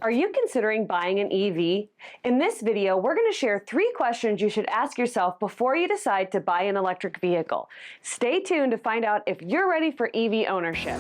Are you considering buying an EV? In this video, we're going to share 3 questions you should ask yourself before you decide to buy an electric vehicle. Stay tuned to find out if you're ready for EV ownership.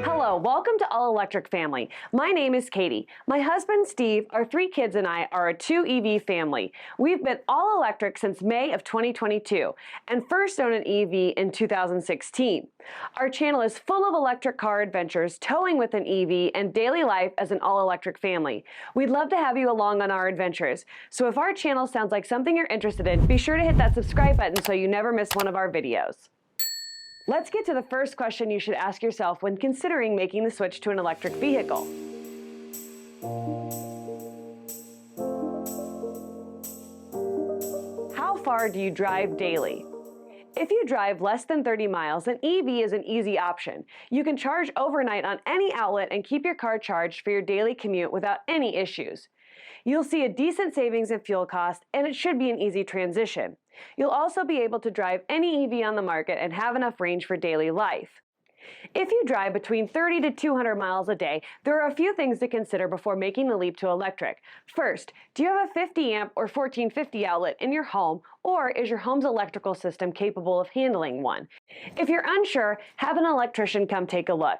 Hello, welcome to All Electric Family. My name is Katie. My husband Steve, our 3 kids and I are a 2 EV family. We've been all electric since May of 2022 and first owned an EV in 2016. Our channel is full of electric car adventures, towing with an EV, and daily life as an all-electric family. We'd love to have you along on our adventures. So if our channel sounds like something you're interested in, be sure to hit that subscribe button so you never miss one of our videos. Let's get to the first question you should ask yourself when considering making the switch to an electric vehicle. How far do you drive daily? If you drive less than 30 miles, an EV is an easy option. You can charge overnight on any outlet and keep your car charged for your daily commute without any issues. You'll see a decent savings in fuel cost, and it should be an easy transition. You'll also be able to drive any EV on the market and have enough range for daily life. If you drive between 30 to 200 miles a day, there are a few things to consider before making the leap to electric. First, do you have a 50 amp or 1450 outlet in your home, or is your home's electrical system capable of handling one? If you're unsure, have an electrician come take a look.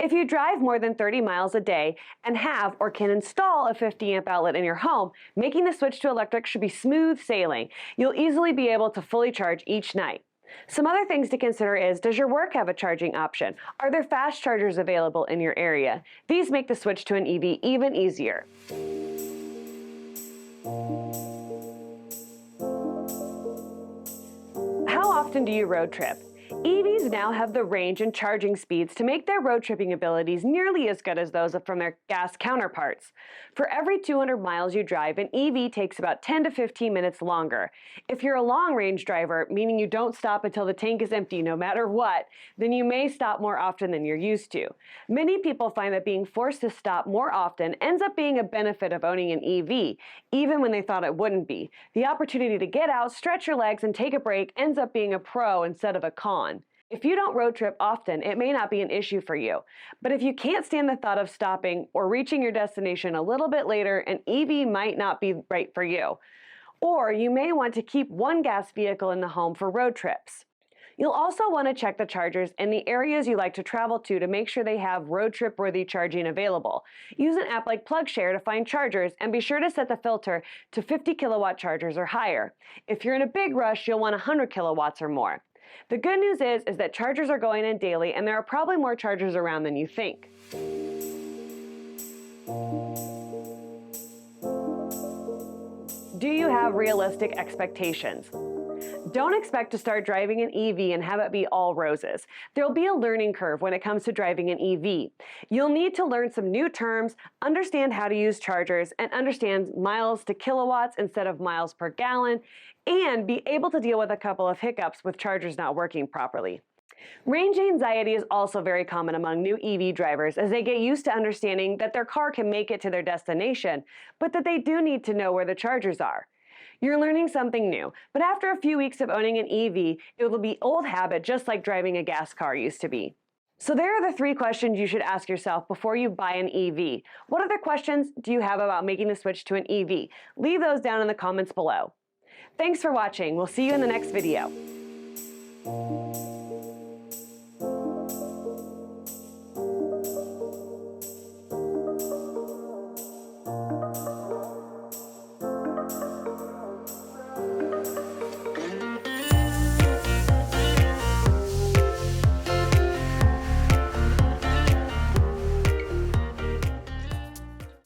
If you drive more than 30 miles a day and have or can install a 50 amp outlet in your home, making the switch to electric should be smooth sailing. You'll easily be able to fully charge each night. Some other things to consider is, does your work have a charging option? Are there fast chargers available in your area? These make the switch to an EV even easier. How often do you road trip? EVs now have the range and charging speeds to make their road tripping abilities nearly as good as those from their gas counterparts. For every 200 miles you drive, an EV takes about 10 to 15 minutes longer. If you're a long-range driver, meaning you don't stop until the tank is empty no matter what, then you may stop more often than you're used to. Many people find that being forced to stop more often ends up being a benefit of owning an EV, even when they thought it wouldn't be. The opportunity to get out, stretch your legs, and take a break ends up being a pro instead of a con. If you don't road trip often, it may not be an issue for you. But if you can't stand the thought of stopping or reaching your destination a little bit later, an EV might not be right for you. Or you may want to keep one gas vehicle in the home for road trips. You'll also want to check the chargers in the areas you like to travel to make sure they have road trip worthy charging available. Use an app like PlugShare to find chargers, and be sure to set the filter to 50 kilowatt chargers or higher. If you're in a big rush, you'll want 100 kilowatts or more. The good news is that chargers are going in daily, and there are probably more chargers around than you think. Do you have realistic expectations? Don't expect to start driving an EV and have it be all roses. There'll be a learning curve when it comes to driving an EV. You'll need to learn some new terms, understand how to use chargers, and understand miles to kilowatts instead of miles per gallon, and be able to deal with a couple of hiccups with chargers not working properly. Range anxiety is also very common among new EV drivers as they get used to understanding that their car can make it to their destination, but that they do need to know where the chargers are. You're learning something new, but after a few weeks of owning an EV, it will be old habit just like driving a gas car used to be. So there are the 3 questions you should ask yourself before you buy an EV. What other questions do you have about making the switch to an EV? Leave those down in the comments below. Thanks for watching. We'll see you in the next video.